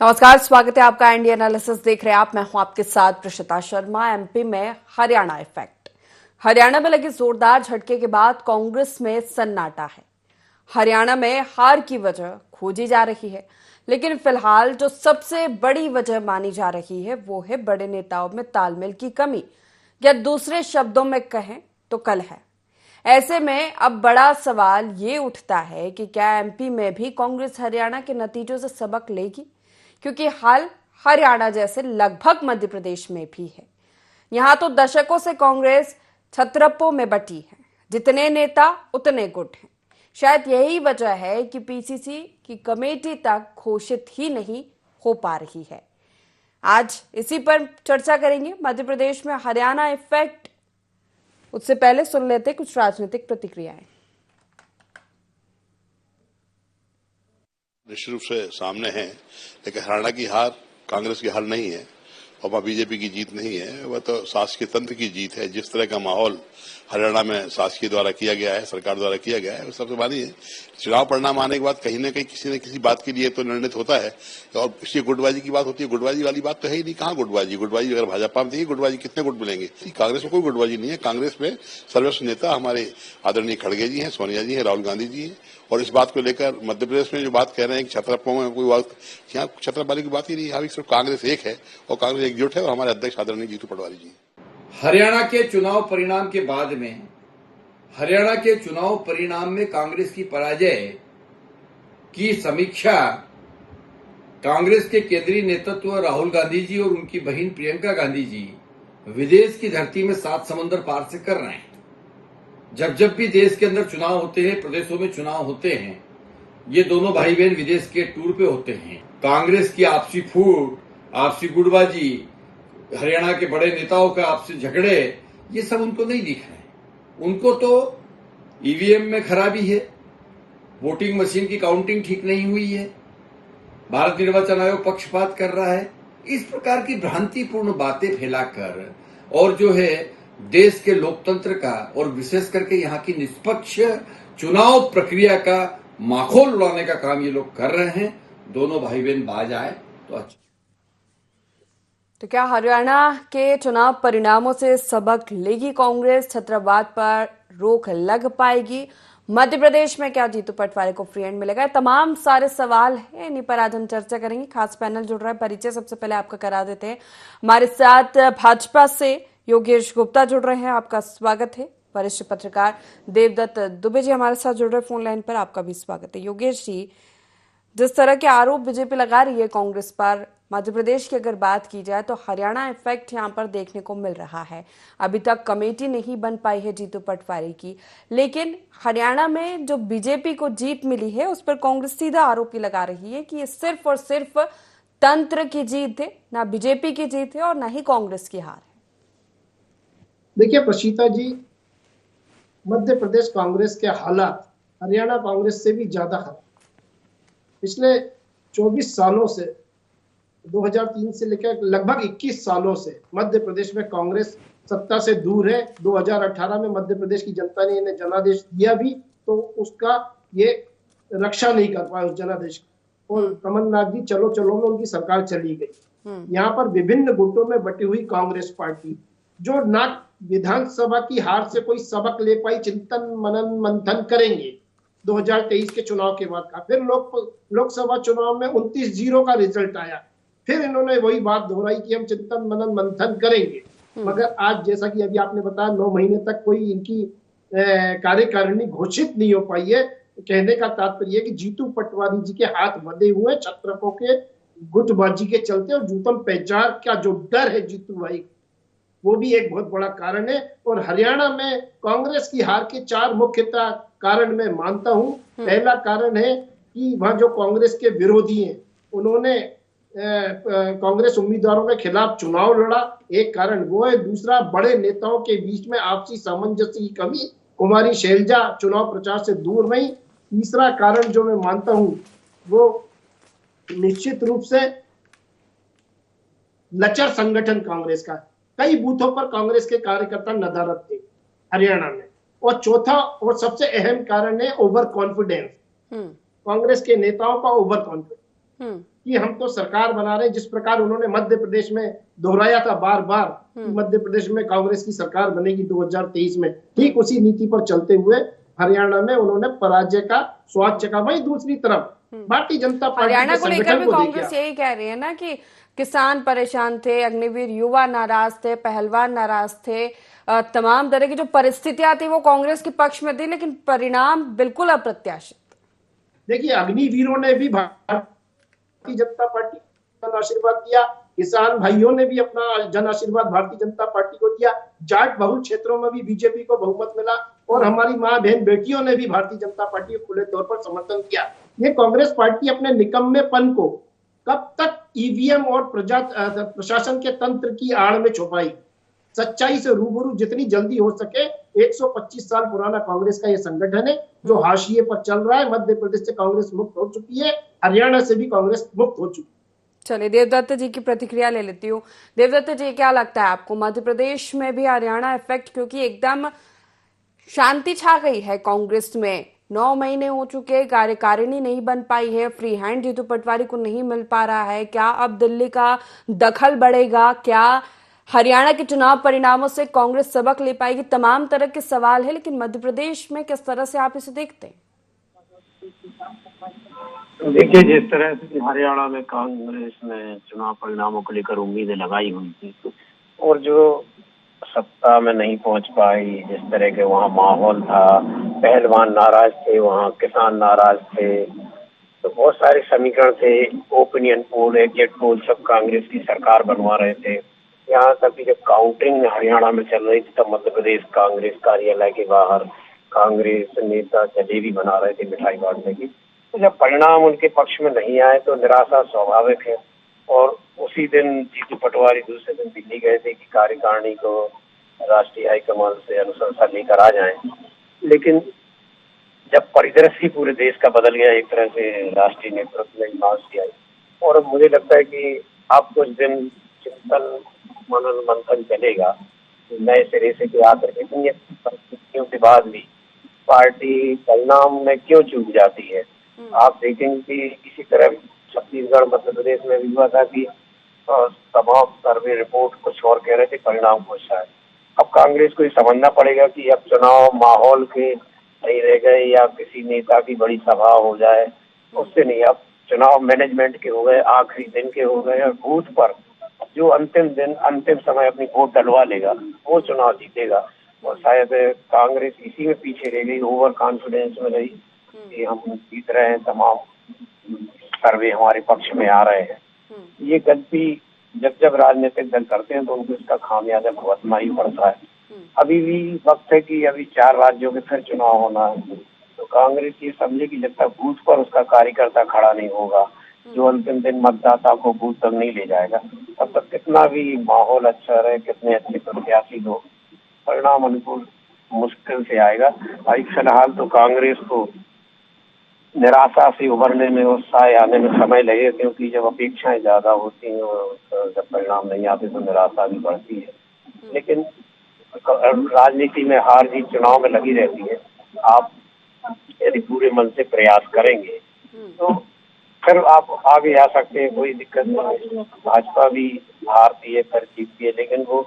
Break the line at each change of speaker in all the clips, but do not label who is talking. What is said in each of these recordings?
नमस्कार, स्वागत है आपका इंडिया एनालिसिस देख रहे हैं आप। मैं हूं आपके साथ प्रशिता शर्मा। एमपी में हरियाणा इफेक्ट। हरियाणा में लगे जोरदार झटके के बाद कांग्रेस में सन्नाटा है। हरियाणा में हार की वजह खोजी जा रही है, लेकिन फिलहाल जो सबसे बड़ी वजह मानी जा रही है वो है बड़े नेताओं में तालमेल की कमी, या दूसरे शब्दों में कहें तो कलह। ऐसे में अब बड़ा सवाल ये उठता है कि क्या एमपी में भी कांग्रेस हरियाणा के नतीजों से सबक लेगी, क्योंकि हाल हरियाणा जैसे लगभग मध्य प्रदेश में भी है। यहां तो दशकों से कांग्रेस छत्रप्पों में बटी है, जितने नेता उतने गुट हैं। शायद यही वजह है कि पीसीसी की कमेटी तक घोषित ही नहीं हो पा रही है। आज इसी पर चर्चा करेंगे, मध्य प्रदेश में हरियाणा इफेक्ट। उससे पहले सुन लेते कुछ राजनीतिक प्रतिक्रियाएं।
निश्चित रूप से सामने है, लेकिन हरियाणा की हार कांग्रेस की हार नहीं है और वह बीजेपी की जीत नहीं है, वह तो शासकीय तंत्र की जीत है। जिस तरह का माहौल हरियाणा में शासकीय द्वारा किया गया है, सरकार द्वारा किया गया है, वो सबसे मानी है। चुनाव परिणाम आने के बाद कहीं ना कहीं किसी न किसी बात के लिए तो निर्णित होता है, और इसकी गुटबाजी की बात होती है। गुटबाजी वाली बात तो है ही नहीं। कहाँ गुटबाजी? गुटबाजी अगर भाजपा में थी, गुटबाजी कितने गुट मिलेंगे? कांग्रेस में कोई गुटबाजी नहीं है। कांग्रेस में सर्वश्रेष्ठ नेता हमारे आदरणीय खड़गे जी हैं, सोनिया जी हैं, राहुल गांधी जी हैं। और इस बात को लेकर मध्य प्रदेश में जो बात कह रहे हैं कि छत्रप्पों में कोई बात, यहाँ छत्रपाली की बात ही नहीं। यहाँ सिर्फ कांग्रेस एक है और कांग्रेस एकजुट है, और हमारे अध्यक्ष आदरणीय जीतू पटवारी जी।
हरियाणा के चुनाव परिणाम के बाद में हरियाणा के चुनाव परिणाम में कांग्रेस की पराजय की समीक्षा कांग्रेस के केंद्रीय नेतृत्व राहुल गांधी जी और उनकी बहन प्रियंका गांधी जी विदेश की धरती में 7 समुद्र पार से कर रहे हैं। जब भी देश के अंदर चुनाव होते हैं, प्रदेशों में चुनाव होते हैं, ये दोनों भाई बहन विदेश के टूर पे होते हैं। कांग्रेस की आपसी फूट, आपसी गुटबाजी, हरियाणा के बड़े नेताओं का आपसी झगड़े, ये सब उनको नहीं दिख रहे हैं। उनको तो ईवीएम में खराबी है, वोटिंग मशीन की काउंटिंग ठीक नहीं हुई है, भारत निर्वाचन आयोग पक्षपात कर रहा है। इस प्रकार की भ्रांतिपूर्ण बातें फैलाकर और जो है देश के लोकतंत्र का और विशेष करके यहाँ की निष्पक्ष चुनाव प्रक्रिया का माखौल उड़ाने का काम ये लोग कर रहे हैं। दोनों भाई बहन बाज आए तो अच्छा।
तो क्या हरियाणा के चुनाव परिणामों से सबक लेगी कांग्रेस? छत्रवाद पर रोक लग पाएगी? मध्य प्रदेश में क्या जीतू पटवारी को फ्री हैंड मिलेगा? तमाम सारे सवाल हैं, इन्हीं पर आज हम चर्चा करेंगे। खास पैनल जुड़ रहा है। परिचय सबसे पहले आपका करा देते हैं। हमारे साथ भाजपा से योगेश गुप्ता जुड़ रहे हैं, आपका स्वागत है। वरिष्ठ पत्रकार देवदत्त दुबे जी हमारे साथ जुड़ रहे हैं फोन लाइन पर, आपका भी स्वागत है। योगेश जी, जिस तरह के आरोप बीजेपी लगा रही है कांग्रेस पर, मध्य प्रदेश की अगर बात की जाए तो हरियाणा इफेक्ट यहां पर देखने को मिल रहा है। अभी तक कमेटी नहीं बन पाई है जीतू पटवारी की, लेकिन हरियाणा में जो बीजेपी को जीत मिली है उस पर कांग्रेस सीधा आरोप ही लगा रही है कि ये सिर्फ और सिर्फ तंत्र की जीत है, ना बीजेपी की जीत है और ना ही कांग्रेस की हार है।
देखिए प्रशीता जी, मध्य प्रदेश कांग्रेस के हालात हरियाणा कांग्रेस से भी ज्यादा खराब। पिछले 24 सालों से 2003 से लेकर लगभग 21 सालों से मध्य प्रदेश में कांग्रेस सत्ता से दूर है। 2018 में मध्य प्रदेश की जनता ने इन्हें जनादेश दिया भी, तो उसका ये रक्षा नहीं कर पाए उस जनादेश का, और कमलनाथ जी चलो चलो में उनकी सरकार चली गई। यहाँ पर विभिन्न गुटों में बटी हुई कांग्रेस पार्टी, जो ना विधानसभा की हार से कोई सबक ले पाई, चिंतन मनन मंथन करेंगे 2023 के चुनाव के बाद का। फिर लोकसभा चुनाव में 29-0 का रिजल्ट आया, फिर इन्होंने वही बात दोहराई कि हम चिंतन मनन मंथन करेंगे। मगर आज जैसा कि अभी आपने बताया 9 महीने तक कोई इनकी कार्यकारिणी घोषित नहीं हो पाई है। कहने का तात्पर्य कि जीतू पटवारी जी के हाथ बंधे हुए छत्रपों के गुटबाजी के चलते, और जूतम पेचार का जो डर है जीतू भाई, वो भी एक बहुत बड़ा कारण है। और हरियाणा में कांग्रेस की हार के 4 मुख्यतः कारण मैं मानता हूं। पहला कारण है कि वहां जो कांग्रेस के विरोधी हैं उन्होंने कांग्रेस उम्मीदवारों के खिलाफ चुनाव लड़ा, एक कारण वो है। दूसरा, बड़े नेताओं के बीच में आपसी सामंजस्य की कमी, कुमारी शैलजा चुनाव प्रचार से दूर नहीं। तीसरा कारण जो मैं मानता हूं वो निश्चित रूप से लचर संगठन कांग्रेस का। कई बूथों पर कांग्रेस के कार्यकर्ता नदारद थे हरियाणा में। और चौथा और सबसे अहम कारण है ओवर कॉन्फिडेंस, कांग्रेस के नेताओं का ओवर कॉन्फिडेंस, कि हम तो सरकार बना रहे, जिस प्रकार उन्होंने मध्य प्रदेश में दोहराया था बार बार कि मध्य प्रदेश में कांग्रेस की सरकार बनेगी 2023 में, ठीक उसी नीति पर चलते हुए हरियाणा में उन्होंने पराजय का स्वाद चखा। वहीं दूसरी तरफ भारतीय जनता पार्टी
हरियाणा
के
को लेकर
संगठन
भी
को
कांग्रेस
देखिए।
यही कह रही है ना कि किसान परेशान थे, अग्निवीर युवा नाराज थे, पहलवान नाराज थे, तमाम तरह की जो परिस्थितियां थी वो कांग्रेस के पक्ष में थी, लेकिन परिणाम बिल्कुल अप्रत्याशित।
देखिए, अग्निवीरों ने भी भारतीय जनता पार्टी को जन आशीर्वाद दिया, किसान भाइयों ने भी अपना जन आशीर्वाद भारतीय जनता पार्टी को दिया, जाट बहुल क्षेत्रों में भी बीजेपी को बहुमत मिला और हमारी माँ बहन बेटियों ने भी भारतीय जनता पार्टी को खुले तौर पर समर्थन किया। ये कांग्रेस पार्टी अपने निकम्मेपन को कब तक ईवीएम और प्रशासन के तंत्र की आड़ में छुपाई, सच्चाई से रूबरू जितनी जल्दी हो सके। 125 साल पुराना कांग्रेस का ये संगठन है जो हाशिए पर चल रहा है। मध्य प्रदेश से कांग्रेस मुक्त हो चुकी है, हरियाणा से भी कांग्रेस मुक्त हो चुकी है।
चलिए, देवदत्त जी की प्रतिक्रिया ले लेती हूँ। देवदत्त जी, क्या लगता है आपको, मध्य प्रदेश में भी हरियाणा इफेक्ट, क्योंकि एकदम शांति छा गई है कांग्रेस में, 9 महीने हो चुके, कार्यकारिणी नहीं बन पाई है, फ्री हैंड जीतू पटवारी को नहीं मिल पा रहा है, क्या अब दिल्ली का दखल बढ़ेगा, क्या हरियाणा के चुनाव परिणामों से कांग्रेस सबक ले पाएगी, तमाम तरह के सवाल है, लेकिन मध्य प्रदेश में किस तरह से आप इसे देखते हैं?
देखिए, जिस तरह से हरियाणा में कांग्रेस ने चुनाव परिणामों को लेकर उम्मीदें लगाई हुई थी और जो सत्ता में नहीं पहुंच पाई, जिस तरह के वहाँ माहौल था, पहलवान नाराज थे, वहाँ किसान नाराज थे, तो बहुत सारे समीकरण थे, ओपिनियन पोल, एग्जिट पोल, सब कांग्रेस की सरकार बनवा रहे थे। यहाँ तक कि जब काउंटिंग हरियाणा में चल रही थी तब मध्य प्रदेश कांग्रेस कार्यालय के बाहर कांग्रेस नेता जलेबी बना रहे थे मिठाई बांटने की। तो जब परिणाम उनके पक्ष में नहीं आए तो निराशा स्वाभाविक है और उसी दिन जीतू पटवारी दूसरे दिन दिल्ली गए थे कि कार्यकारिणी को राष्ट्रीय हाईकमान से अनुशंसा लेकर आ जाएं। लेकिन जब परिदृश्य ही पूरे देश का बदल गया, एक तरह से राष्ट्रीय नेतृत्व में मांस आई और मुझे लगता है कि अब कुछ दिन चिंतन मनन मंथन चलेगा नए सिरे से कि आखिर इतनी अच्छी परिस्थितियों के बाद भी पार्टी परिणाम में क्यों चूक जाती है। आप देखेंगे कि इसी तरह छत्तीसगढ़ मध्य प्रदेश में भी हुआ था कि तमाम सर्वे रिपोर्ट कुछ और कह रहे थे, परिणाम कुछ है। अब कांग्रेस को ये समझना पड़ेगा कि अब चुनाव माहौल के नहीं रह गए या किसी नेता की बड़ी सभा हो जाए, उससे नहीं, अब चुनाव मैनेजमेंट के हो गए, आखिरी दिन के हो गए और बूथ पर जो अंतिम दिन अंतिम समय अपनी वोट डलवा लेगा वो चुनाव जीतेगा। और शायद कांग्रेस इसी में पीछे रह गई, ओवर कॉन्फिडेंस में रही कि हम जीत रहे हैं, तमाम सर्वे हमारे पक्ष में आ रहे हैं। ये गलती जब जब राजनीतिक दल करते हैं तो उनको इसका खामियाजा भुगतना ही पड़ता है। अभी भी वक्त है कि अभी 4 राज्यों के फिर चुनाव होना है, तो कांग्रेस ये समझे कि जब तक बूथ पर उसका कार्यकर्ता खड़ा नहीं होगा, जो अंतिम दिन मतदाता को बूथ तक नहीं ले जाएगा, तब तक कितना भी माहौल अच्छा रहे, कितने अच्छे प्रत्याशी लोग, परिणाम अनुकूल मुश्किल से आएगा। अभी फिलहाल तो कांग्रेस को निराशा से उभरने में, उत्साह आने में समय लगे, क्योंकि जब अपेक्षाएं ज्यादा होती हैं और जब परिणाम नहीं आते तो निराशा भी बढ़ती है। लेकिन राजनीति में हार जीत चुनाव में लगी रहती है। आप यदि पूरे मन से प्रयास करेंगे तो फिर आप आगे आ सकते हैं, कोई दिक्कत नहीं। भाजपा भी हारती है फिर जीतती है, लेकिन वो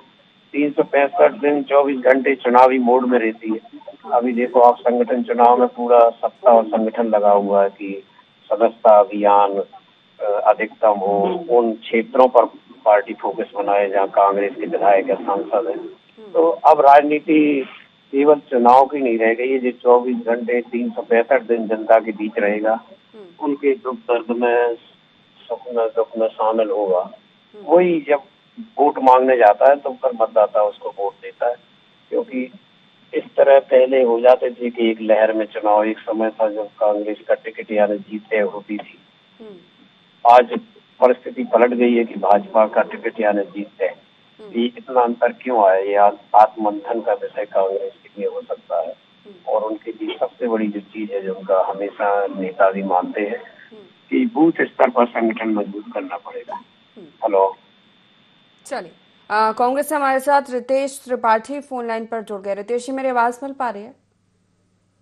365 दिन 24 घंटे चुनावी मोड में रहती है। अभी देखो आप, संगठन चुनाव में पूरा सत्ता और संगठन लगा हुआ है कि सदस्यता अभियान अधिकतम हो, उन क्षेत्रों पर पार्टी फोकस बनाए जहाँ कांग्रेस के विधायक या सांसद है। तो अब राजनीति केवल चुनाव की नहीं रह गई है, जो 24 घंटे 365 दिन जनता के बीच रहेगा, उनके दुख दर्द में, सुख में, दुख में शामिल होगा। वही जब वोट मांगने जाता है तो फिर मतदाता उसको वोट देता है, क्योंकि इस तरह पहले हो जाते थे कि एक लहर में चुनाव, एक समय था जब कांग्रेस का टिकट यानी जीत तय होती थी। आज परिस्थिति पलट गई है कि भाजपा का टिकट यानी जीत तय। ये इतना अंतर क्यों आया, ये आत्ममंथन का विषय कांग्रेस के लिए हो सकता है। और उनके लिए सबसे बड़ी जो चीज है, जो उनका हमेशा नेता भी मानते हैं कि बूथ स्तर पर संगठन मजबूत करना पड़ेगा। हेलो,
चलिए, कांग्रेस से हमारे साथ रितेश त्रिपाठी फोन लाइन पर जुड़ गए। रितेश जी, मेरी आवाज मिल पा रही है?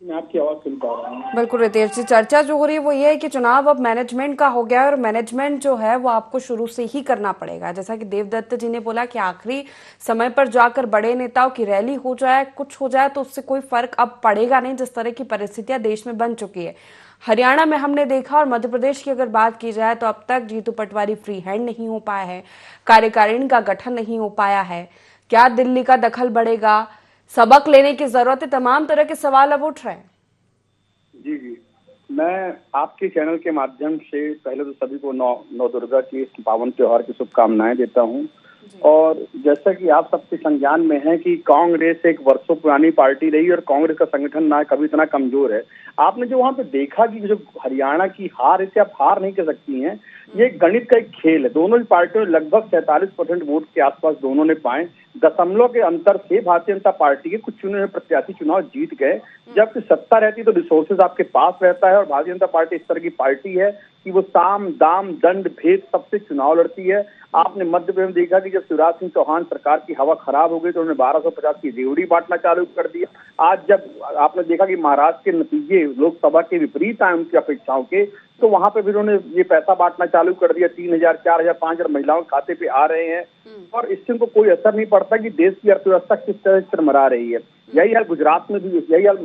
मैं आपकी आवाज सुन पा रहा हूँ।
बिल्कुल रितेश जी, चर्चा जो हो रही है वो ये है कि चुनाव अब मैनेजमेंट का हो गया है और मैनेजमेंट जो है वो आपको शुरू से ही करना पड़ेगा। जैसा कि देवदत्त जी ने बोला कि आखिरी समय पर जाकर बड़े नेताओं की रैली हो जाए, कुछ हो जाए तो उससे कोई फर्क अब पड़ेगा नहीं, जिस तरह की परिस्थितियां देश में बन चुकी है। हरियाणा में हमने देखा और मध्य प्रदेश की अगर बात की जाए तो अब तक जीतू पटवारी फ्री हैंड नहीं हो पाया है, कार्यकारिणी का गठन नहीं हो पाया है। क्या दिल्ली का दखल बढ़ेगा, सबक लेने की जरूरत है, तमाम तरह के सवाल अब उठ रहे हैं।
जी जी, मैं आपके चैनल के माध्यम से पहले तो सभी को नौ दुर्गा की इस पावन त्योहार की शुभकामनाएं देता हूं। और जैसा कि आप सबके संज्ञान में है कि कांग्रेस एक वर्षों पुरानी पार्टी रही और कांग्रेस का संगठन ना कभी इतना कमजोर है। आपने जो वहां पे देखा कि जो हरियाणा की हार, इसे आप हार नहीं कह सकती हैं, ये गणित का एक खेल है। दोनों ही पार्टियों ने लगभग 47% वोट के आसपास दोनों ने पाए। दशमलव के अंतर से भारतीय जनता पार्टी के कुछ चुने हुए प्रत्याशी चुनाव जीत गए। जब सत्ता रहती तो रिसोर्सेज आपके पास रहता है और भारतीय जनता पार्टी इस तरह की पार्टी है कि वो साम दाम दंड भेद सबसे चुनाव लड़ती है। आपने मध्य प्रदेश में देखा कि जब शिवराज सिंह चौहान सरकार की हवा खराब हो गई तो उन्होंने 1250 की रेवड़ी बांटना चालू कर दिया। आज जब आपने देखा कि महाराष्ट्र के नतीजे लोकसभा के विपरीत आए उनकी अपेक्षाओं के, तो वहां पे भी उन्होंने ये पैसा बांटना चालू कर दिया। 3000, 4000, 5000 महिलाओं के खाते पे आ रहे हैं और इससे उनको कोई असर नहीं पड़ता कि देश की अर्थव्यवस्था किस तरह से चरमरा रही है। यही हाल गुजरात में भी, यही हाल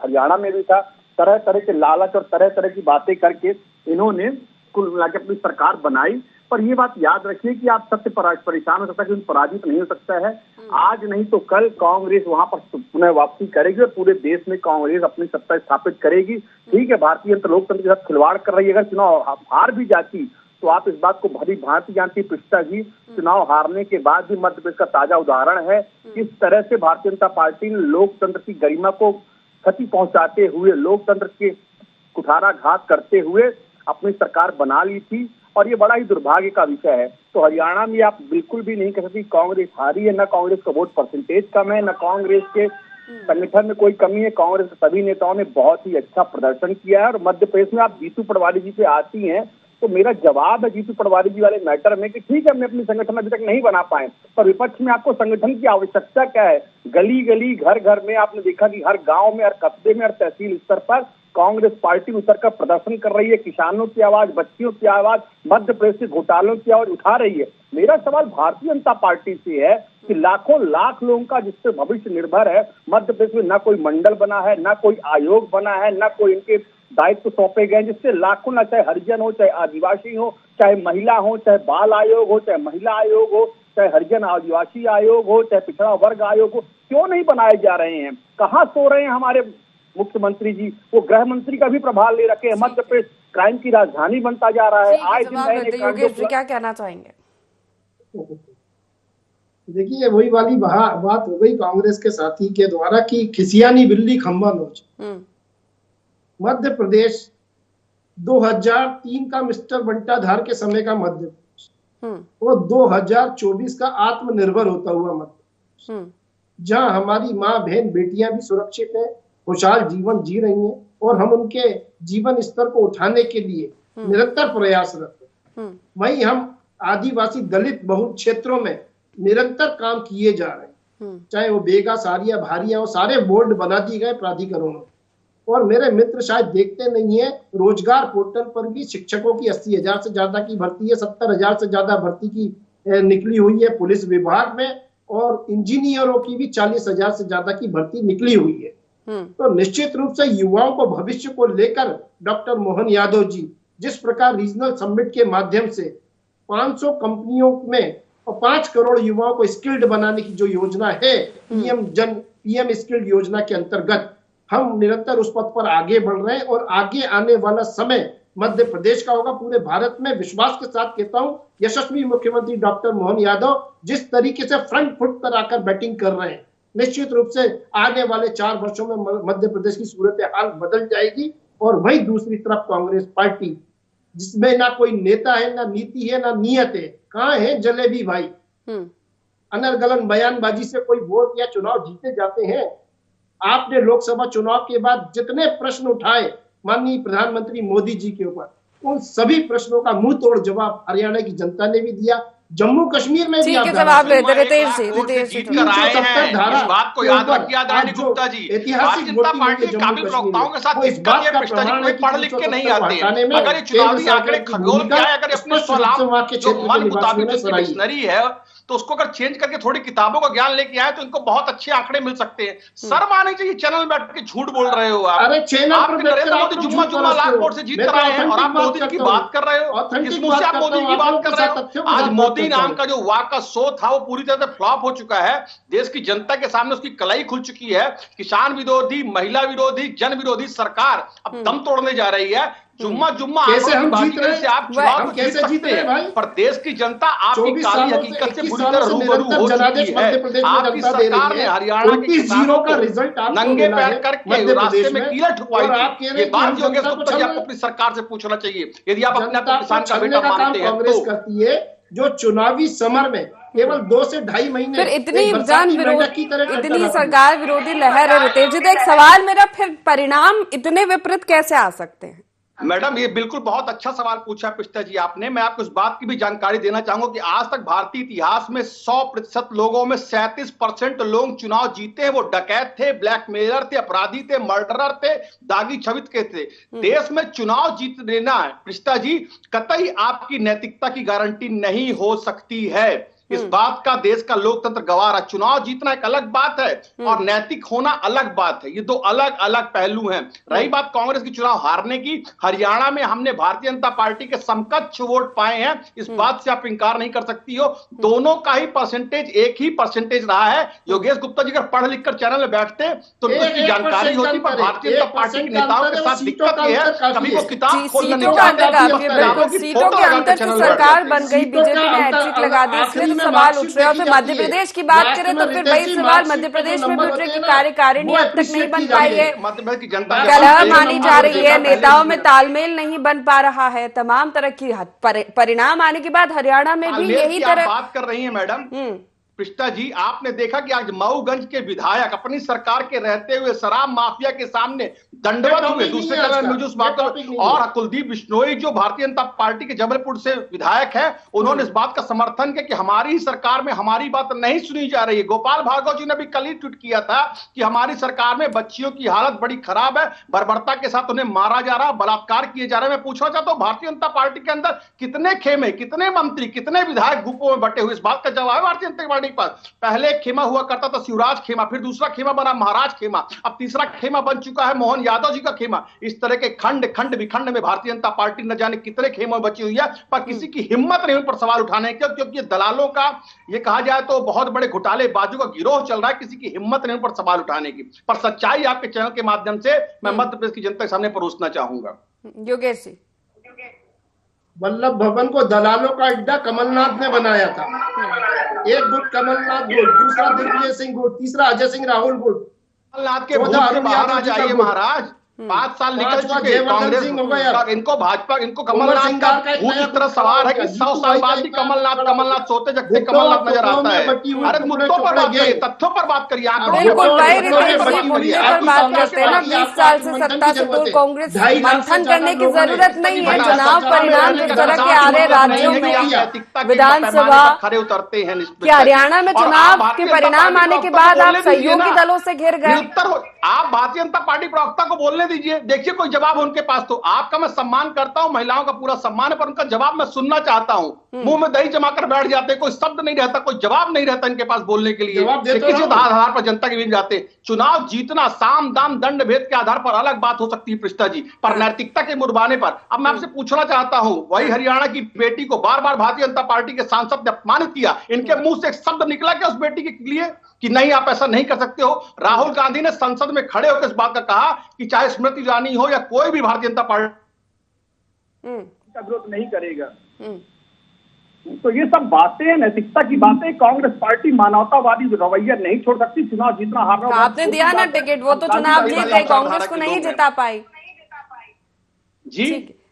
हरियाणा में भी था। तरह तरह के लालच और तरह तरह की बातें करके इन्होंने कुल मिला के अपनी सरकार बनाई। पर ये बात याद रखिए कि आप सबसे परेशान हो सकता है कि पराजित नहीं हो सकता है। आज नहीं तो कल कांग्रेस वहां पर पुनः वापसी करेगी और पूरे देश में कांग्रेस अपनी सत्ता स्थापित करेगी। ठीक है, भारतीय लोकतंत्र के साथ खिलवाड़ कर रही है। अगर चुनाव हार भी जाती तो आप इस बात को भली भांति जानती, पृष्ठा जी चुनाव हारने के बाद भी मध्य प्रदेश का ताजा उदाहरण है किस तरह से भारतीय जनता पार्टी ने लोकतंत्र की गरिमा को क्षति पहुंचाते हुए, लोकतंत्र के कुठाराघात करते हुए अपनी सरकार बना ली थी। और ये बड़ा ही दुर्भाग्य का विषय है। तो हरियाणा में आप बिल्कुल भी नहीं कह सकती कांग्रेस हारी है, न कांग्रेस का वोट परसेंटेज कम है, न कांग्रेस के संगठन में कोई कमी है। कांग्रेस के सभी नेताओं ने बहुत ही अच्छा प्रदर्शन किया है। और मध्य प्रदेश में आप जीतू पटवारी जी पे आती हैं तो मेरा जवाब है जीतू पटवारी जी वाले मैटर में कि ठीक है, हमने अपनी संगठन अभी तक नहीं बना पाए, पर विपक्ष में आपको संगठन की आवश्यकता क्या है। गली गली घर घर में आपने देखा कि हर गांव में, हर कस्बे में, हर तहसील स्तर पर कांग्रेस पार्टी उतर कर प्रदर्शन कर रही है। किसानों की आवाज, बच्चियों की आवाज, मध्य प्रदेश के घोटालों की आवाज उठा रही है। मेरा सवाल भारतीय जनता पार्टी से है कि लाखों लाख लोगों का जिससे भविष्य निर्भर है, मध्य प्रदेश में न कोई मंडल बना है, न कोई आयोग बना है, न कोई इनके दायित्व सौंपे गए, जिससे लाखों, न चाहे हरिजन हो, चाहे आदिवासी हो, चाहे महिला हो, चाहे बाल आयोग हो, चाहे महिला आयोग हो, चाहे हरिजन आदिवासी आयोग हो, चाहे पिछड़ा वर्ग आयोग हो, क्यों नहीं बनाए जा रहे हैं? कहाँ सो रहे हैं हमारे मुख्यमंत्री जी? वो गृह मंत्री का भी प्रभार ले रखे हैं। मध्य प्रदेश क्राइम की राजधानी बनता जा रहा है। आज दिन
योगेश जी क्या कहना चाहेंगे?
देखिए, वही वाली बात हो गई कांग्रेस के साथी के द्वारा कि खिसियानी बिल्ली खंबा नोच। मध्य प्रदेश 2003 का मिस्टर बंटाधार के समय का मध्य प्रदेश और 2024 का आत्मनिर्भर होता हुआ मध्य प्रदेश, जहां हमारी माँ बहन बेटियां भी सुरक्षित हैं, खुशहाल जीवन जी रही हैं और हम उनके जीवन स्तर को उठाने के लिए निरंतर प्रयासरत हैं। वहीं हम आदिवासी दलित बहुल क्षेत्रों में निरंतर काम किए जा रहे हैं, चाहे वो बेगा, सारिया, भारिया हो, सारे बोर्ड बना दिए गए प्राधिकरणों। और मेरे मित्र शायद देखते नहीं है, रोजगार पोर्टल पर भी शिक्षकों की 80,000 से ज्यादा की भर्ती है, 70,000 से ज्यादा भर्ती की निकली हुई है पुलिस विभाग में, और इंजीनियरों की भी 40,000 से ज्यादा की भर्ती निकली हुई है। तो निश्चित रूप से युवाओं को भविष्य को लेकर डॉक्टर मोहन यादव जी जिस प्रकार रीजनल समिट के माध्यम से 500 कंपनियों में और 5 करोड़ युवाओं को स्किल्ड बनाने की जो योजना है पीएम स्किल्ड योजना के अंतर्गत, हम निरंतर उस पथ पर आगे बढ़ रहे हैं। और आगे आने वाला समय मध्य प्रदेश का होगा। पूरे भारत में विश्वास के साथ कहता हूं, यशस्वी मुख्यमंत्री डॉक्टर मोहन यादव जिस तरीके से फ्रंट फुट पर आकर बैटिंग कर रहे हैं, निश्चित रूप से आने वाले 4 वर्षों में मध्य प्रदेश की सूरत हाल बदल जाएगी। और वही दूसरी तरफ कांग्रेस पार्टी, जिसमें ना कोई नेता है, ना नीति है, ना नियत है, कहाँ है जलेबी भाई? अनर्गलन बयानबाजी से कोई वोट या चुनाव जीते जाते हैं? आपने लोकसभा चुनाव के बाद जितने प्रश्न उठाए माननीय प्रधानमंत्री मोदी जी के ऊपर, उन सभी प्रश्नों का मुंह तोड़ जवाब हरियाणा की जनता ने भी दिया, जम्मू कश्मीर में भी
ठीक
आप
है,
जाना
जवाब
चाहिए।
लेते रितेश जी,
वोट से
रितेश
जीत
जी।
कर आए
370
हैं,
धारा
इस बात को
के
याद
ऊपर
रखिए आदरणीय
आज जो
गुप्ता जी।
ऐतिहासिक
भारतीय जनता
वोटिंग हुई
पार्टी
है
के
जम्मू
काबिल
कश्मीर
प्रवक्ताओं
में,
के साथ
वो इस
दिक्कत
बात
ये
का
पिस्टा जी
प्रमाण
कोई
है कि
पढ़ लिख के नहीं
370 को
आते
हटाने
हैं।
में
अगर ये
केंद्र
चुनावी
सरकार
आंकड़े
की
खगोल
भूमिका
क्या है, अगर अपने
स्पष्ट रूप से वहां के
जो
क्षेत्र
मन
के
मुताबिक
निवासियों ने
उसकी
सराही।
डिक्शनरी है तो उसको अगर चेंज करके थोड़ी किताबों का ज्ञान लेके आए तो इनको बहुत अच्छे आंकड़े मिल सकते हैं। शर्म आनी चाहिए, चैनल में बैठ के झूठ बोल रहे हो आप।
अरे चैनल पर
आपके
बैठकर
नरेंद्र
आप
मोदी
लोग
जुम्मा
झूठ
जुम्मा
परसते
लाख
हो।
वोट से जीत
मैं
कर
तो
आए हैं और आप
ऑथेंटिक
मोदी जी की
करता हूँ।
बात कर रहे हो।
ऑथेंटिक
किस मुंह से
बात
आप मोदी
करता
जी
हूँ,
की
आप
बात
लोगों
कर
के
रहे
साथ
हो?
तथ्यों के
आज
साथ बात
मोदी
करता
नाम
हूँ।
का जो वाह का शो था वो पूरी तरह से फ्लॉप हो चुका है। देश की जनता के सामने उसकी कलाई खुल चुकी है। किसान विरोधी, महिला विरोधी, जन विरोधी सरकार अब दम तोड़ने जा रही है। जुम्मा जुम्मा
कैसे
आंकड़ों की
हम जीत
बाजीगरी
रहे
से आप
हैं?
चुनाव
हम
तो
कैसे
जीत
जीत
सकते
रहे हैं भाई?
हैं, पर देश की जनता आपकी
24
काली
सालों से,
हकीकत से
21
बुरी
सालों
तरह
से
रूबरू
निरंतर
हो
जनादेश
चुकी
मध्य
है।
प्रदेश में
आपकी
जनता दे
सरकार
रही
ने
है।
हरियाणा के
29
किसानों
जीरो का
को
रिजल्ट आपको
नंगे
मिला
पैर
है
करके
मध्य
रास्ते
प्रदेश
में
में,
कीलें ठुकवाई
और आप
थी।
कह रहे
ये
हैं कि
बात
हम
योगेश
जनता को
गुप्ता जी
छल
आपको
रहे
अपनी सरकार से पूछना चाहिए, यदि आप अपने आप
जनता
को
को
किसान का
छलने
बेटा
का काम
मानते हैं
कांग्रेस
तो।
करती है, जो चुनावी समर में केवल 2 से ढाई महीने
फिर इतनी
एक
जन
बरसाती
विरोध,
मेंढक की तरह
इतनी
करती है।
सरकार विरोधी लहर है रितेश जी, तो एक सवाल मेरा, फिर परिणाम इतने विपरीत कैसे आ सकते हैं?
मैडम ये बिल्कुल बहुत अच्छा सवाल पूछा पिस्टा जी आपने। मैं आपको इस बात की भी जानकारी देना चाहूंगा कि आज तक भारतीय इतिहास में 100% लोगों में 37% लोग चुनाव जीते हैं वो डकैत थे, ब्लैकमेलर थे, अपराधी थे, मर्डरर थे, दागी छवित के थे। देश में चुनाव जीत लेना है पिस्टा जी कतई आपकी नैतिकता की गारंटी नहीं हो सकती है। इस बात का देश का लोकतंत्र गवाह है। चुनाव जीतना एक अलग बात है और नैतिक होना अलग बात है। ये दो अलग अलग पहलू हैं। रही बात कांग्रेस की चुनाव हारने की, हरियाणा में हमने भारतीय जनता पार्टी के समकक्ष वोट पाए हैं, इस बात से आप इंकार नहीं कर सकती हो। दोनों का ही परसेंटेज एक ही परसेंटेज रहा है। योगेश गुप्ता जी अगर पढ़ लिख कर चैनल में बैठते तो उसकी जानकारी होती, पर भारतीय जनता पार्टी के नेताओं के साथ दिक्कत यह है कभी वो किताब खोलना नहीं
सीटों का अंतर
चाहते,
काफी है, बिल्कुल सीटों के अंतर से सरकार बन गई, बीजेपी ने हैट्रिक लगा दी, इसलिए तो सवाल उठ रहे हैं। फिर मध्य प्रदेश की बात करें तो फिर वही सवाल मध्य प्रदेश में भी उठ रहे कि कार्यकारिणी अब तक नहीं बन पाई है,
मध्य प्रदेश की जनता
कलह मानी जा रही है, नेताओं में तालमेल नहीं बन पा रहा है, तमाम तरह की परिणाम आने के बाद हरियाणा में भी यही तरह
बात कर रही है मैडम पिस्टा जी। आपने देखा कि आज मऊगंज के विधायक अपनी सरकार के रहते हुए शराब माफिया के सामने दंडवत हुए। दूसरे चरण में उस बात और कुलदीप बिश्नोई जो भारतीय जनता पार्टी के जबलपुर से विधायक है, उन्होंने इस बात का समर्थन किया कि हमारी सरकार में हमारी बात नहीं सुनी जा रही है। गोपाल भार्गव जी ने भी कल ही ट्वीट किया था कि हमारी सरकार में बच्चियों की हालत बड़ी खराब है, बर्बरता के साथ उन्हें मारा जा रहा, बलात्कार किए जा रहे हैं। मैं पूछना चाहता हूं भारतीय जनता पार्टी के अंदर कितने खेमे, कितने मंत्री, कितने विधायक ग्रुपों में बटे हुए, इस बात का जवाब है भारतीय जनता पार्टी पास। पहले खेमा हुआ करता था शिवराज खेमा, फिर दूसरा खेमा बना महाराज खेमा, अब तीसरा खेमा बन चुका है मोहन यादव जी का खेमा। इस तरह के खंड खंड विखंड में भारतीय जनता पार्टी न जाने कितने खेमों में बची हुई है, पर किसी की हिम्मत नहीं उन पर सवाल उठाने की, क्योंकि ये दलालों का, ये कहा जाए तो बहुत बड़े घोटाले बाजू का गिरोह चल रहा है। किसी की हिम्मत नहीं उन पर सवाल उठाने की। पर सच्चाई आपके चैनल के माध्यम से मैं मध्य प्रदेश की जनता के सामने परोसना चाहूंगा।
योगेश जी,
वल्लभ भवन को दलालों का अड्डा कमलनाथ ने बनाया था। एक गुट कमलनाथ गुट, दूसरा दिग्विजय सिंह गुट, तीसरा अजय सिंह राहुल गुट।
कमलनाथ के भूत से बाहर आ जाइए महाराज। 5 साल निकल चुके कांग्रेस, इनको भाजपा, इनको कमलनाथ का भूत इस तरह सवार है कि 100 साल बाद भी कमलनाथ सोते जगते कमलनाथ नजर आता है। अरे मुद्दों पर बात करिए, तथ्यों पर बात करिए,
बिल्कुल भाई रितेश जी मुद्दे पर बात करते हैं ना। 20 साल से सत्ता से दूर कांग्रेस मंथन करने की जरूरत नहीं है। चुनाव परिणाम जिस तरह के आ रहे राज्यों में, विधानसभा
खड़े उतरते हैं,
कि हरियाणा में चुनाव के परिणाम आने के बाद आप सहयोगी दलों से घिर गए।
आप भारतीय जनता पार्टी प्रवक्ता को बोलने दीजिए, देखिए कोई जवाब उनके पास। तो आपका मैं सम्मान करता हूं, महिलाओं का पूरा सम्मान है, पर उनका जवाब मैं सुनना चाहता हूं। मुंह में दही जमाकर बैठ जाते, कोई शब्द नहीं रहता, कोई जवाब नहीं रहता इनके पास बोलने के लिए। किसी आधार पर जनता के बीच जाते। चुनाव जीतना साम दाम दंड भेद के आधार पर अलग बात हो सकती है पृष्ठा जी, पर नैतिकता के मुर्बाने पर अब मैं आपसे पूछना चाहता हूं, वही हरियाणा की बेटी को बार बार भारतीय जनता पार्टी के सांसद ने अपमानित किया, इनके मुंह से एक शब्द निकला क्या उस बेटी के लिए कि नहीं आप ऐसा नहीं कर सकते हो? राहुल गांधी ने संसद में खड़े होकर इस बात का कहा कि चाहे स्मृति ईरानी हो या कोई भी भारतीय जनता पार्टी
का विरोध नहीं करेगा। तो ये सब बातें, नैतिकता की बातें, कांग्रेस पार्टी मानवतावादी रवैया नहीं छोड़ सकती। चुनाव जीतना हारना,
आपने दिया ना टिकट, वो तो चुनाव जीत गई, कांग्रेस को नहीं जिता पाई।
जी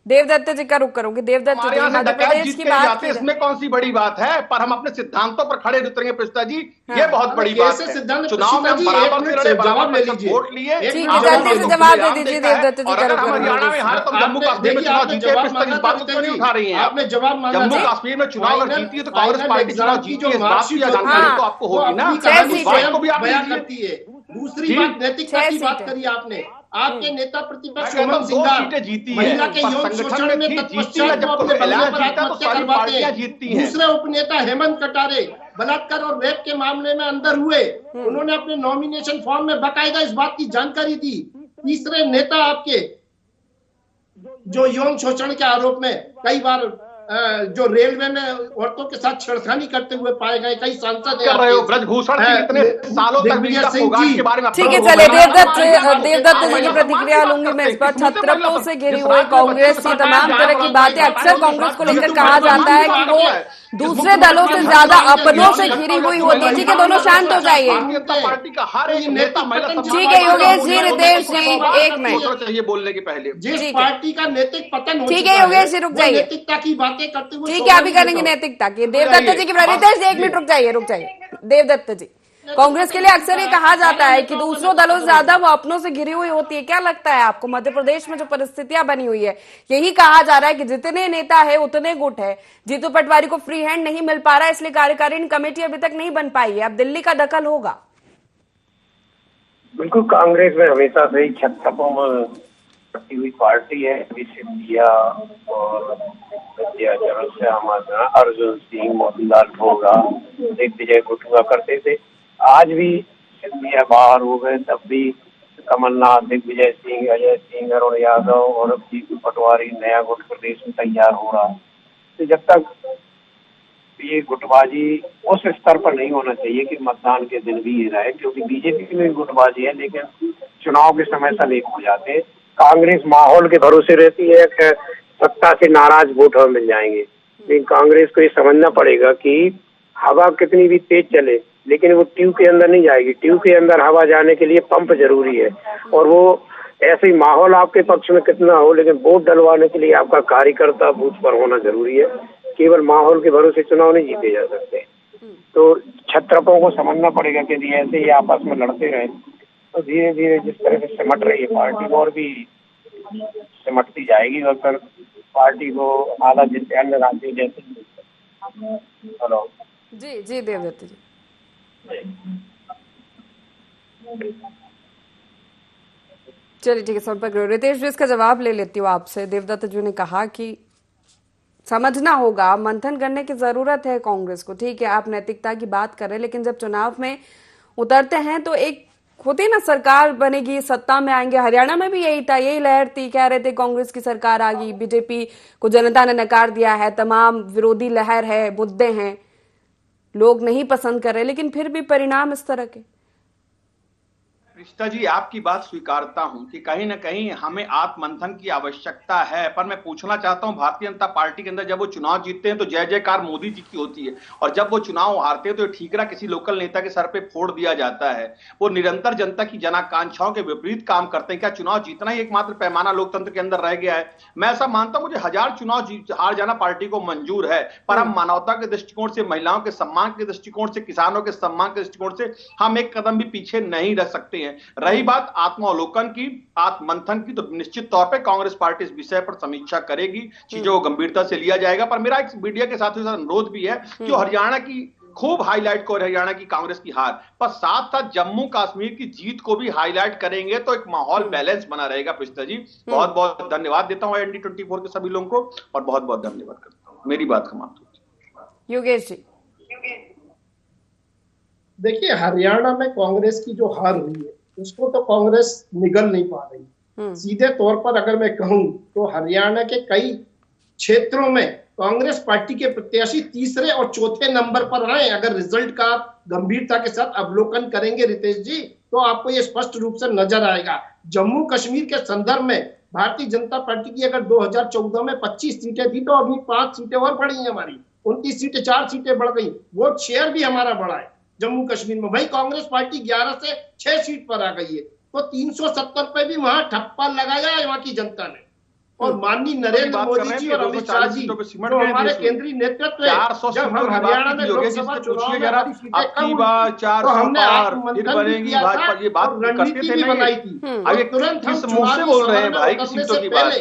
देवदत्त जी का रुख करूंगी। देवदत्त
हमारे
जी,
यहाँ से
मध्य
डकैत
प्रदेश
जीत
की
के
बात
जाते
की
हैं, इसमें कौन सी बड़ी बात है? पर हम अपने सिद्धांतों पर खड़े उतरेंगे पृष्ठा जी, ये बहुत बड़ी बात है। चुनाव में हम बराबर से लड़े, बराबर वोट लिए,
ठीक है, जल्दी से जवाब दे दीजिए देवदत्त जी
और
का
अगर
रुख
हम हरियाणा में हारे तो हम जम्मू कश्मीर में चुनाव जीते, पृष्ठा जी, इस बात को क्यों नहीं उठा रही हैं?
आपने जवाब मांगा,
जम्मू कश्मीर में चुनाव अगर जीती है तो कांग्रेस पार्टी चुनाव जीती है, इस बात की जानकारी तो आपको होगी ना, इस बात को भी आप
बयान करती है। दूसरी बात, नैतिकता की बात करी आपने। आपके नेता प्रतिपक्ष
दो सीटें जीती है,
महिला के यौन शोषण में तत्पश्चात वो अपने बंगले पर आत्महत्या करवाते हैं। दूसरे उपनेता हेमंत कटारे बलात्कार और रेप के मामले में अंदर हुए, उन्होंने अपने नॉमिनेशन फॉर्म में बकायदा इस बात की जानकारी दी। तीसरे नेता आपके जो यौन शोषण के आरोप में कई बार जो रेलवे में औरतों के साथ छेड़खानी करते हुए पाए गए कई सांसद
कर रहे हो ब्रजभूषण कितने सालों तक मीडिया फोगाट के बारे में।
ठीक है, चलिए देवदत्त जी की प्रतिक्रिया लूंगी मैं इस पर। छत्रपों से घिरी हुई कांग्रेस की तमाम तरह की बातें अक्सर कांग्रेस को लेकर कहा जाता है कि वो दूसरे दलों से ज्यादा अपनों से घिरी हुई होती है। ठीक है, दोनों शांत हो जाइए।
पार्टी का हर एक नेता महिला,
ठीक है योगेश जी, रितेश जी, एक मिनट
चाहिए बोलने के पहले।
जिस पार्टी का नैतिक पतन हो,
ठीक है योगेश जी रुक जाइए,
नैतिकता की बातें करते हुए
ठीक है अभी करेंगे नैतिकता की। देवदत्त जी की, रितेश जी एक मिनट रुक जाइए। देवदत्त जी, कांग्रेस के लिए अक्सर ये कहा जाता है कि दूसरों दलों से ज्यादा वो अपनों से घिरी हुई होती है। क्या लगता है आपको मध्य प्रदेश में जो परिस्थितियां बनी हुई है, यही कहा जा रहा है कि जितने नेता है उतने गुट है। जीतू पटवारी को फ्री हैंड नहीं मिल पा रहा है, इसलिए कार्यकारिणी कमेटी अभी तक नहीं बन पाई है। अब दिल्ली का दखल होगा।
बिल्कुल, कांग्रेस में हमेशा से ही छत्रपों में पटी हुई पार्टी है। सिंधिया और अर्जुन सिंह, मोतीलाल भोरा, दिग्विजय गुट हुआ करते थे। आज भी सिंधिया बाहर हो गए, तब भी कमलनाथ, दिग्विजय सिंह, अजय सिंह, अरुण यादव और जीतू पटवारी नया गुट प्रदेश में तैयार हो रहा है। तो जब तक ये गुटबाजी उस स्तर पर नहीं होना चाहिए कि मतदान के दिन भी ये रहे, क्योंकि बीजेपी में गुटबाजी है लेकिन चुनाव के समय सलेक हो जाते हैं। कांग्रेस माहौल के भरोसे रहती है कि सत्ता से नाराज वोट हमें मिल जाएंगे, लेकिन कांग्रेस को ये समझना पड़ेगा कि हवा कितनी भी तेज चले लेकिन वो ट्यूब के अंदर नहीं जाएगी। ट्यूब के अंदर हवा जाने के लिए पंप जरूरी है, और वो ऐसे ही माहौल आपके पक्ष में कितना हो, लेकिन वोट डलवाने के लिए आपका कार्यकर्ता बूथ पर होना जरूरी है। केवल माहौल के भरोसे चुनाव नहीं जीते जा सकते। तो छत्रपों को समझना पड़ेगा कि यदि ऐसे ही आपस में लड़ते रहे तो धीरे धीरे जिस तरह से सिमट रही है पार्टी और भी सिमटती जाएगी, और फिर पार्टी को आधा जितने अन्य राज्यों जैसे। हेलो
जी देवदत्त जी, चलिए ठीक है, संपर्क रितेश जी इसका जवाब ले लेती हूँ आपसे। देवदत्त जी ने कहा कि समझना होगा, मंथन करने की जरूरत है कांग्रेस को। ठीक है, आप नैतिकता की बात कर रहे हैं, लेकिन जब चुनाव में उतरते हैं तो एक होती ना, सरकार बनेगी, सत्ता में आएंगे। हरियाणा में भी यही था, यही लहर थी, कह रहे थे कांग्रेस की सरकार आ गई, बीजेपी को जनता ने नकार दिया है, तमाम विरोधी लहर है, मुद्दे हैं, लोग नहीं पसंद कर रहे, लेकिन फिर भी परिणाम इस तरह के।
कृष्णा जी, आपकी बात स्वीकारता हूं कि कहीं ना कहीं हमें आत्ममंथन की आवश्यकता है, पर मैं पूछना चाहता हूं, भारतीय जनता पार्टी के अंदर जब वो चुनाव जीतते हैं तो जय जयकार मोदी जी की होती है, और जब वो चुनाव हारते हैं तो ठीकरा किसी लोकल नेता के सर पे फोड़ दिया जाता है। वो निरंतर जनता की जनाकांक्षाओं के विपरीत काम करते हैं। क्या चुनाव जीतना ही एकमात्र पैमाना लोकतंत्र के अंदर रह गया है? मैं ऐसा मानता हूं, मुझे 1000 चुनाव हार जाना पार्टी को मंजूर है, पर हम मानवता के दृष्टिकोण से, महिलाओं के सम्मान के दृष्टिकोण से, किसानों के सम्मान के दृष्टिकोण से हम एक कदम भी पीछे नहीं रह सकते हैं। रही बात आत्मावलोकन की, आत्ममंथन की, तो निश्चित तौर पे कांग्रेस पार्टी इस विषय पर समीक्षा करेगी, चीजों को गंभीरता से लिया जाएगा। पर मेरा एक मीडिया के साथ अनुरोध भी है, जो हरियाणा की खूब हाईलाइट को, हरियाणा की कांग्रेस की हार, पर साथ साथ जम्मू कश्मीर की जीत को भी हाईलाइट करेंगे तो एक माहौल बैलेंस बना रहेगा। पृष्ठा जी, बहुत बहुत धन्यवाद देता हूं ND24 के सभी लोगों को, और बहुत बहुत धन्यवाद करता हूं। मेरी बात समाप्त होती है।
योगेश जी,
देखिए, हरियाणा में कांग्रेस की जो हार हुई है उसको तो कांग्रेस निगल नहीं पा रही। सीधे तौर पर अगर मैं कहूं तो हरियाणा के कई क्षेत्रों में कांग्रेस पार्टी के प्रत्याशी तीसरे और चौथे नंबर पर आए। अगर रिजल्ट का गंभीरता के साथ अवलोकन करेंगे रितेश जी, तो आपको ये स्पष्ट रूप से नजर आएगा। जम्मू कश्मीर के संदर्भ में भारतीय जनता पार्टी की अगर 2014 में 25 सीटें थी, तो अभी 5 सीटें और बढ़ी हैं हमारी, 29 सीटें, 4 सीटें बढ़ गई। वोट शेयर भी हमारा बढ़ा है जम्मू कश्मीर में। वही कांग्रेस पार्टी 11 से 6 सीट पर आ गई है, तो 370 पे भी वहां ठप्पा लगाया है वहां की जनता ने। और माननीय नरेंद्र मोदी जी और अमित शाह जी जो हमारे केंद्रीय नेतृत्व है,
400
जब हम हरियाणा में लोकसभा चुनाव में हमारी सीटें कम हुई
तो
हमने मंथन भी किया था
ये बात
और रणनीति भी बनाई थी।
अभी
तुरंत हम
किस मुंह से बोल रहे हैं भाई की सीटों की बात?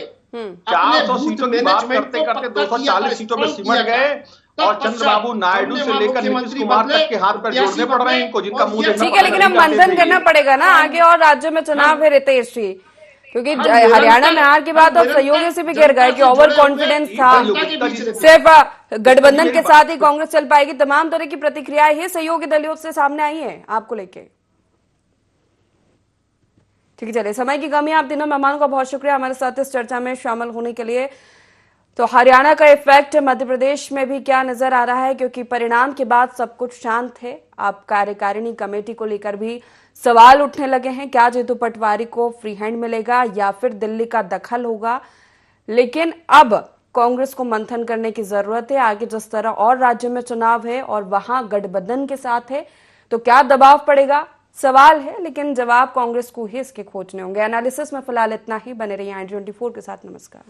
400 सीटों की बात करते करते 240 सीटों में सिमट गए और चंद्रबाबू नायडू से लेकर नीतीश कुमार तक के हाथ पर जोड़ने पड़ रहे हैं इनको, जिनका मुंह देखना
ठीक है, लेकिन अब मंथन करना पड़ेगा ना आगे और राज्यों में चुनाव है रितेश जी, क्योंकि हरियाणा में हार के बाद अब सहयोगी से भी गिर गए कि ओवर कॉन्फिडेंस था, सिर्फ गठबंधन के साथ ही कांग्रेस चल पाएगी। तमाम तरह की प्रतिक्रियाएं ही सहयोगी दलों से सामने आई है आपको लेके। ठीक है, चलिए, समय की कमी, आप तीनों मेहमानों का बहुत शुक्रिया हमारे साथ इस चर्चा में शामिल होने के लिए। तो हरियाणा का इफेक्ट मध्य प्रदेश में भी क्या नजर आ रहा है, क्योंकि परिणाम के बाद सब कुछ शांत है। अब कार्यकारिणी कमेटी को लेकर भी सवाल उठने लगे हैं, क्या जीतू पटवारी को फ्री हैंड मिलेगा या फिर दिल्ली का दखल होगा। लेकिन अब कांग्रेस को मंथन करने की जरूरत है। आगे जिस तरह और राज्य में चुनाव है और वहां गठबंधन के साथ है, तो क्या दबाव पड़ेगा, सवाल है, लेकिन जवाब कांग्रेस को ही इसके खोजने होंगे। एनालिसिस में फिलहाल इतना ही। बने रहिए i24 के साथ। नमस्कार।